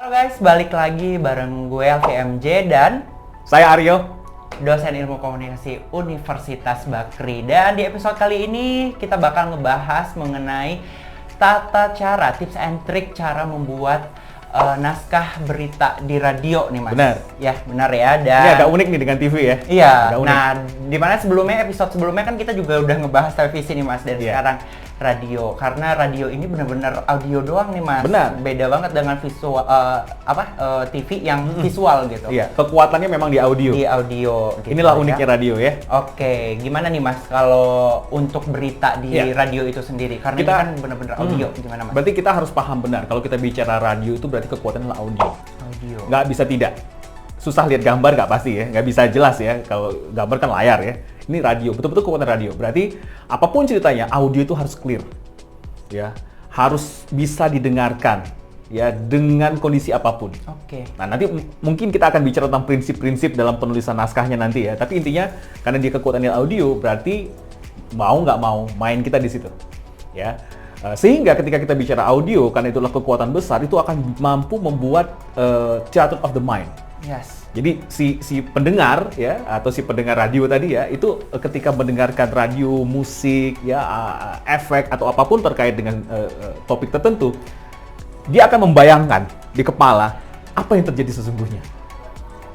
Halo guys, balik lagi bareng gue LVMJ dan Saya Aryo, dosen ilmu komunikasi Universitas Bakri. Dan di episode kali ini kita bakal ngebahas mengenai tata cara, tips and trick cara membuat naskah berita di radio nih Mas. Benar. Ya, benar ya. Dan ini agak unik nih dengan TV ya. Iya. Agak unik. Nah, dimana episode sebelumnya kan kita juga udah ngebahas televisi nih Mas, dan Iya. sekarang radio. Karena radio ini benar-benar audio doang nih Mas. Benar. Beda banget dengan visual TV yang visual gitu. Iya, kekuatannya memang di audio. Di audio. Gitu Inilah ya. uniknya radio ya. Oke, gimana nih Mas kalau untuk berita di Iya. radio itu sendiri? Karena Kita- ini kan benar-benar audio. Gimana Mas? Berarti kita harus paham benar kalau kita bicara radio itu berarti kekuatannya adalah audio. Audio. Nggak bisa tidak. Susah lihat gambar nggak pasti ya, nggak bisa jelas ya. Kalau gambar kan layar ya. Ini radio, betul-betul kekuatan radio. Berarti apapun ceritanya, audio itu harus clear, ya, harus bisa didengarkan, ya, dengan kondisi apapun. Oke. Nah, nanti mungkin kita akan bicara tentang prinsip-prinsip dalam penulisan naskahnya nanti ya. Tapi intinya karena dia kekuatannya audio, berarti mau nggak mau main kita di situ, ya. Sehingga ketika kita bicara audio, karena itulah kekuatan besar, itu akan mampu membuat theater of the mind. Yes. Jadi si pendengar ya, atau si pendengar radio tadi ya, itu ketika mendengarkan radio, musik ya, efek atau apapun terkait dengan topik tertentu, dia akan membayangkan di kepala apa yang terjadi sesungguhnya,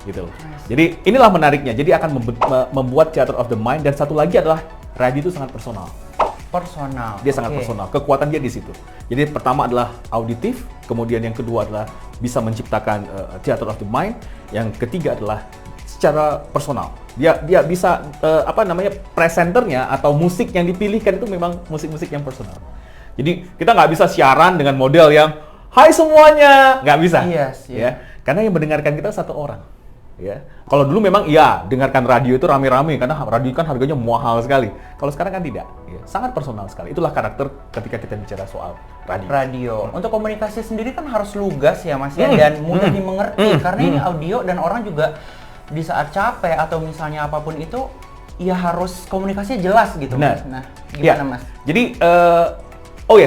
gitu. Jadi inilah menariknya. Jadi akan membuat theater of the mind. Dan satu lagi adalah radio itu sangat personal. Personal. Dia sangat Oke. personal. Kekuatan dia di situ. Jadi pertama adalah auditif, kemudian yang kedua adalah bisa menciptakan theater of the mind. Yang ketiga adalah secara personal. Dia bisa presenternya atau musik yang dipilihkan itu memang musik-musik yang personal. Jadi kita nggak bisa siaran dengan model yang hai semuanya, nggak bisa. Yes, Ya, karena yang mendengarkan kita satu orang. Ya, kalau dulu memang iya dengarkan radio itu rame-rame karena radio kan harganya mahal sekali. Kalau sekarang kan tidak, ya, sangat personal sekali. Itulah karakter ketika kita bicara soal radio. Radio. Untuk komunikasi sendiri kan harus lugas ya Mas ya, dan mudah dimengerti karena ini audio dan orang juga di saat capek atau misalnya apapun itu ya harus komunikasinya jelas gitu Benar. Mas. Nah, Ya, gimana Mas? jadi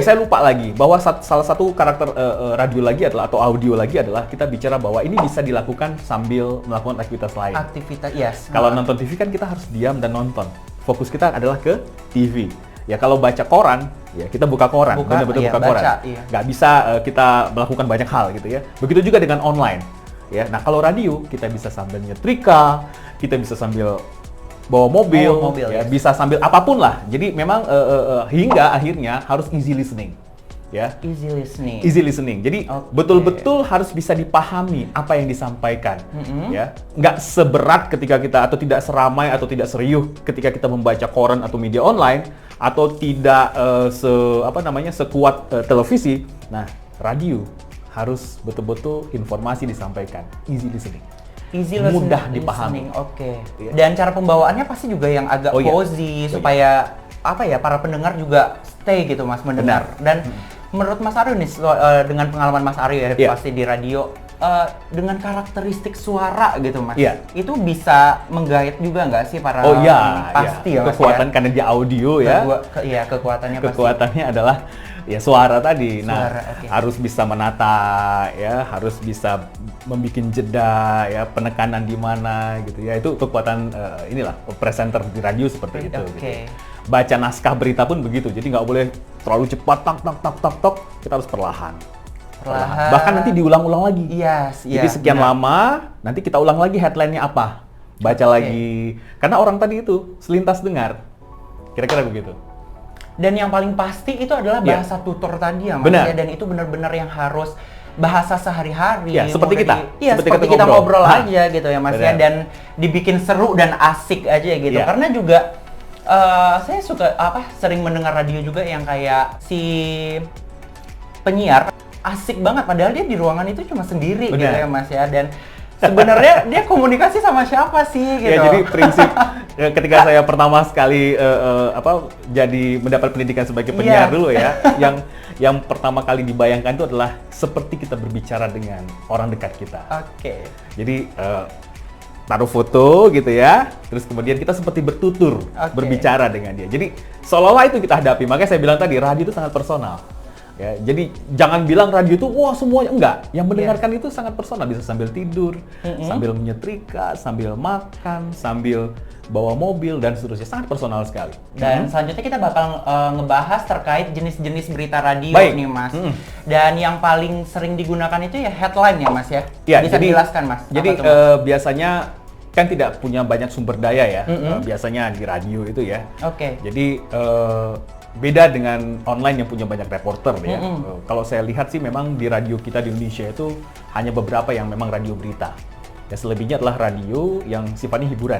saya lupa lagi bahwa salah satu karakter radio lagi adalah atau audio lagi adalah kita bicara bahwa ini bisa dilakukan sambil melakukan aktivitas lain. Aktivitas, yes. Kalau nonton TV kan kita harus diam dan nonton. Fokus kita adalah ke TV. Ya kalau baca koran, ya kita buka koran, benar-benar iya, buka baca, koran. iya. Nggak bisa kita melakukan banyak hal gitu ya. Begitu juga dengan online. Ya, nah kalau radio kita bisa sambil nyetrika, kita bisa sambil bawa mobil, ya, yes. bisa sambil apapun lah. Jadi memang hingga akhirnya harus easy listening. Ya. Easy listening. Easy listening. Jadi Oke. betul-betul harus bisa dipahami apa yang disampaikan, ya. Nggak seberat ketika kita atau tidak seramai atau tidak serius ketika kita membaca koran atau media online atau tidak sekuat televisi. Nah, radio harus betul-betul informasi disampaikan, easy listening. Easy Mudah listening. dipahami. Oke. Iya. Dan cara pembawaannya pasti juga yang agak Oh, iya. cozy Oh, iya. supaya para pendengar juga stay gitu Mas mendengar. Dan menurut Mas Aryo nih dengan pengalaman Mas Aryo ya Iya. pasti di radio dengan karakteristik suara gitu Mas. Iya. Itu bisa menggait juga nggak sih para Oh iya, pasti iya. ya Mas Kekuatan ya? karena dia audio ya. Kekuatannya pasti. Kekuatannya adalah ya suara tadi. Suara, Nah, oke. harus bisa menata ya, harus bisa membuat jeda ya, penekanan di mana gitu ya. Itu kekuatan inilah presenter di radio seperti itu. Oke. Gitu. Baca naskah berita pun begitu. Jadi nggak boleh terlalu cepat tak. Kita harus perlahan. Perlahan. Bahkan nanti diulang-ulang lagi. Yes, Jadi sekian benar. lama, nanti kita ulang lagi headline-nya apa. Baca lagi. Karena orang tadi itu selintas dengar. Kira-kira begitu. Dan yang paling pasti itu adalah Iya. bahasa tutor tadi ya Mas Benar. ya, dan itu benar-benar yang harus bahasa sehari-hari. Ya, seperti kita. Iya, Seperti seperti kita kita ngobrol. ngobrol Nah, aja gitu ya Mas ya, benar. dan dibikin seru dan asik aja gitu. Iya. Karena juga saya suka sering mendengar radio juga yang kayak si penyiar asik banget padahal dia di ruangan itu cuma sendiri gitu Benar. ya Mas ya, dan sebenarnya dia komunikasi sama siapa sih gitu. Ya, jadi prinsip ketika saya pertama sekali jadi mendapat pendidikan sebagai penyiar Iya. dulu ya, yang pertama kali dibayangkan itu adalah seperti kita berbicara dengan orang dekat kita. Oke. Jadi taruh foto gitu ya, terus kemudian kita seperti bertutur Oke. berbicara dengan dia. Jadi seolah-olah itu kita hadapi. Makanya saya bilang tadi radio itu sangat personal. Ya, jadi jangan bilang radio itu wah semuanya, enggak. Yang mendengarkan itu sangat personal, bisa sambil tidur, sambil menyetrika, sambil makan, sambil bawa mobil dan seterusnya, sangat personal sekali. Dan selanjutnya kita bakal ngebahas terkait jenis-jenis berita radio Baik. nih Mas. Dan yang paling sering digunakan itu ya headline ya Mas ya. Ya, Bisa jadi, dijelaskan Mas. Jadi apa tuh, Mas? biasanya kan tidak punya banyak sumber daya ya, biasanya di radio itu ya. Oke. Jadi beda dengan online yang punya banyak reporter ya. Kalau saya lihat sih memang di radio kita di Indonesia itu hanya beberapa yang memang radio berita. Ya selebihnya adalah radio yang sifatnya hiburan.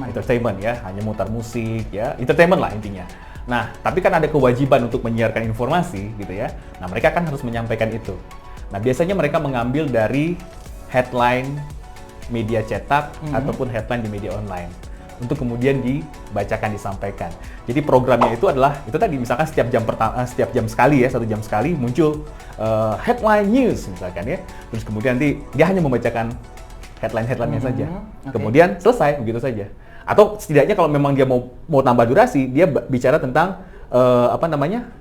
Entertainment ya, hanya mutar musik ya, entertainment lah intinya. Nah, tapi kan ada kewajiban untuk menyiarkan informasi gitu ya. Nah, mereka kan harus menyampaikan itu. Nah, biasanya mereka mengambil dari headline media cetak ataupun headline di media online untuk kemudian dibacakan, disampaikan. Jadi programnya itu adalah itu tadi, misalkan setiap jam sekali ya, 1 jam sekali muncul headline news misalkan ya. Terus kemudian nanti dia hanya membacakan headline-headline-nya saja. Kemudian selesai begitu saja. Atau setidaknya kalau memang dia mau tambah durasi, dia bicara tentang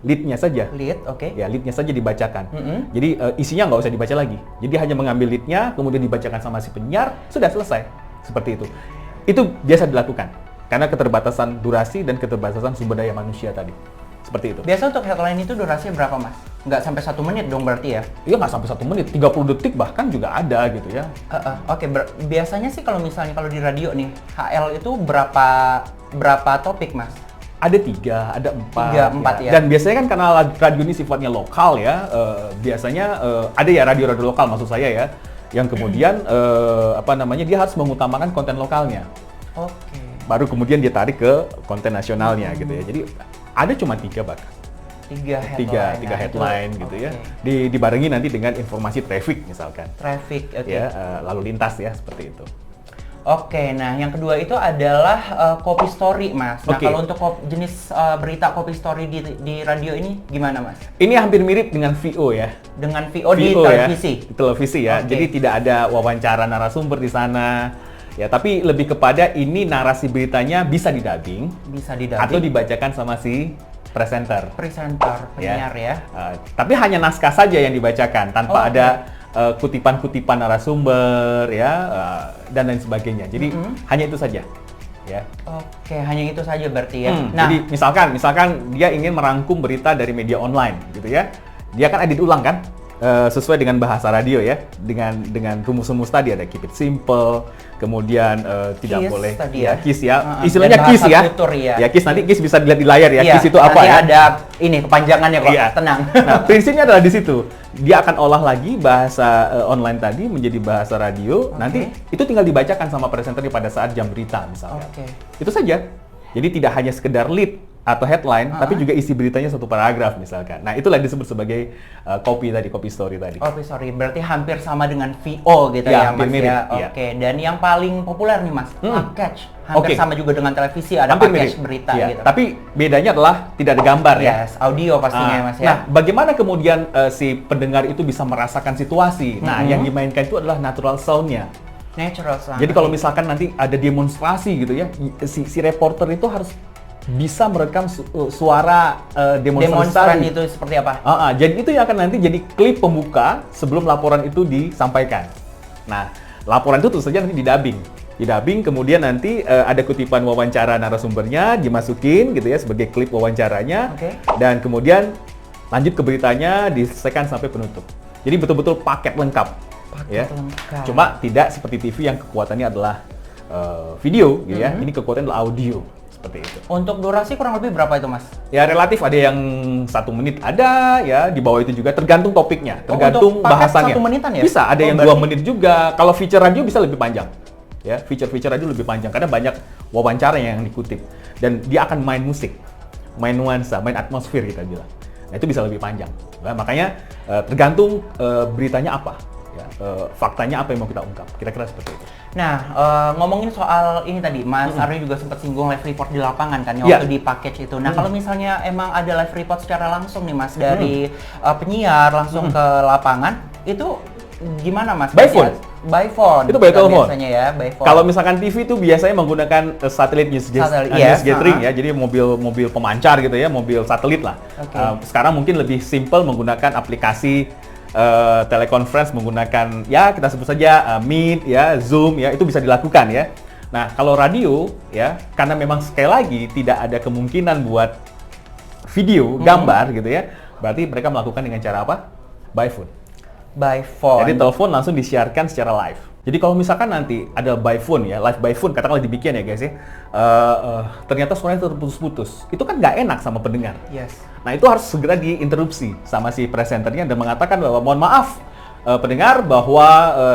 lead-nya saja. Lead, oke. Ya, lead-nya saja dibacakan. Jadi isinya nggak usah dibaca lagi. Jadi hanya mengambil lead-nya, kemudian dibacakan sama si penyiar, sudah selesai. Seperti itu. Itu biasa dilakukan karena keterbatasan durasi dan keterbatasan sumber daya manusia tadi. Seperti itu. Biasa untuk headline itu durasinya berapa Mas? Nggak sampai 1 menit dong berarti ya? Iya, nggak sampai 1 menit, 30 detik bahkan juga ada gitu ya. Oke, biasanya sih kalau misalnya kalau di radio nih, HL itu berapa topik Mas? Ada 3, ada 4. 4 ya. Dan biasanya kan karena radio ini sifatnya lokal ya, biasanya ada ya radio-radio lokal maksud saya ya, yang kemudian dia harus mengutamakan konten lokalnya. Oke. Baru kemudian dia tarik ke konten nasionalnya gitu ya. Jadi ada cuma 3 bahkan. 3 headline gitu ya. Dibarengi nanti dengan informasi traffic misalkan. Traffic, oke. Ya, lalu lintas ya seperti itu. Oke, nah yang kedua itu adalah copy story, Mas. Nah, kalau untuk jenis berita copy story di radio ini gimana, Mas? Ini hampir mirip dengan VO ya. Dengan VO di televisi? Ya, di televisi ya. Jadi tidak ada wawancara narasumber di sana. Ya, tapi lebih kepada ini narasi beritanya bisa didubbing. Bisa didubbing. Atau dibacakan sama si presenter. Penyiar ya. Tapi hanya naskah saja yang dibacakan, tanpa ada kutipan-kutipan narasumber ya dan lain sebagainya. Jadi hanya itu saja. Ya. Oke, hanya itu saja berarti ya. Nah, jadi misalkan dia ingin merangkum berita dari media online gitu ya. Dia kan edit ulang kan? Sesuai dengan bahasa radio ya, dengan rumus-rumus tadi, ada keep it simple, kemudian tidak boleh tadi ya kiss ya, istilahnya kiss ya. Ya kiss, nanti kiss bisa dilihat di layar ya, kiss itu apa ya? Ada ini kepanjangannya kok, tenang. Nah, prinsipnya adalah di situ. Dia akan olah lagi bahasa online tadi menjadi bahasa radio, nanti itu tinggal dibacakan sama presenternya pada saat jam berita misalnya. Itu saja. Jadi tidak hanya sekedar lead atau headline, tapi juga isi beritanya satu paragraf misalkan. Nah, itulah disebut sebagai copy story tadi. Copy story, berarti hampir sama dengan VO gitu ya, Mas mirip, ya. Oke, dan yang paling populer nih Mas, package. Hampir sama juga dengan televisi, ada hampir package mirip. berita gitu. Tapi bedanya adalah tidak ada gambar ya. Audio pastinya Mas ya. Nah, bagaimana kemudian si pendengar itu bisa merasakan situasi? Nah, yang dimainkan itu adalah natural sound-nya. Natural sound. Jadi kalau misalkan nanti ada demonstrasi gitu ya, si reporter itu harus bisa merekam suara demonstrasi itu seperti apa? Jadi itu yang akan nanti jadi klip pembuka sebelum laporan itu disampaikan. Nah, laporan itu tentu saja nanti didubbing, kemudian nanti ada kutipan wawancara narasumbernya dimasukin gitu ya sebagai klip wawancaranya, dan kemudian lanjut ke beritanya diselesaikan sampai penutup. Jadi betul-betul paket lengkap. Lengkap. Cuma tidak seperti TV yang kekuatannya adalah video gitu ya. Ini kekuatannya adalah audio. Seperti itu. Untuk durasi kurang lebih berapa itu, Mas? Ya relatif, ada yang 1 menit ada ya, di bawah itu juga tergantung topiknya, tergantung bahasannya. 1 menitan ya? Bisa, ada yang 2 menit juga. Kalau feature radio bisa lebih panjang. Ya, feature radio lebih panjang karena banyak wawancara yang dikutip, dan dia akan main musik, main nuansa, main atmosfer kita bilang. Nah, itu bisa lebih panjang. Nah, makanya tergantung beritanya apa. Ya, faktanya apa yang mau kita ungkap, kira-kira seperti itu. Nah, ngomongin soal ini tadi, Mas Aryo juga sempat singgung live report di lapangan kan, waktu di package itu. Nah, kalau misalnya emang ada live report secara langsung nih Mas, dari penyiar langsung ke lapangan, itu gimana Mas? By phone. By phone. Itu by telepon. Biasanya ya, by phone. Kalau misalkan TV itu biasanya menggunakan satelit news gathering ya, jadi mobil pemancar gitu ya, mobil satelit lah. Okay. Sekarang mungkin lebih simple menggunakan aplikasi teleconference menggunakan ya kita sebut saja Meet ya, Zoom ya, itu bisa dilakukan ya. Nah, kalau radio ya, karena memang sekali lagi tidak ada kemungkinan buat video, gambar gitu ya, berarti mereka melakukan dengan cara apa? By phone. By phone. Jadi telepon langsung disiarkan secara live. Jadi kalau misalkan nanti ada by phone ya, live by phone, katakanlah demikian ya guys ya, ternyata suaranya terputus-putus, itu kan nggak enak sama pendengar. Yes. Nah itu harus segera diinterupsi sama si presenternya dan mengatakan bahwa mohon maaf pendengar bahwa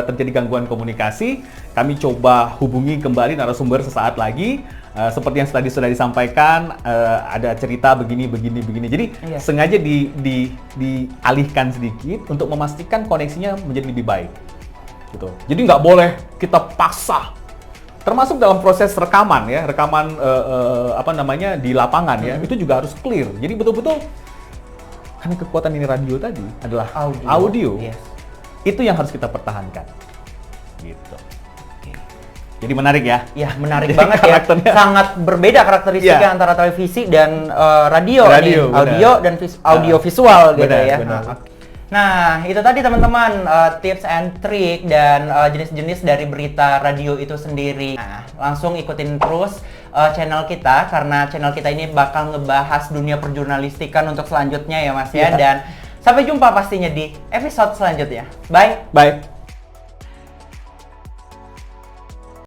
terjadi gangguan komunikasi, kami coba hubungi kembali narasumber sesaat lagi. Seperti yang tadi sudah disampaikan, ada cerita begini. Jadi sengaja dialihkan sedikit untuk memastikan koneksinya menjadi lebih baik. Gitu. Jadi nggak boleh kita paksa. Termasuk dalam proses rekaman ya, di lapangan ya, itu juga harus clear. Jadi betul-betul karena kekuatan ini radio tadi adalah audio. Yes. Itu yang harus kita pertahankan. Gitu. Jadi menarik ya? Ya menarik banget ya. Sangat berbeda karakteristiknya antara televisi dan radio nih. Audio dan audio visual gitu ya. Nah itu tadi teman-teman tips and trick dan jenis-jenis dari berita radio itu sendiri. Nah langsung ikutin terus channel kita karena channel kita ini bakal ngebahas dunia perjurnalistikan untuk selanjutnya ya Mas ya. Dan sampai jumpa pastinya di episode selanjutnya. Bye. Bye.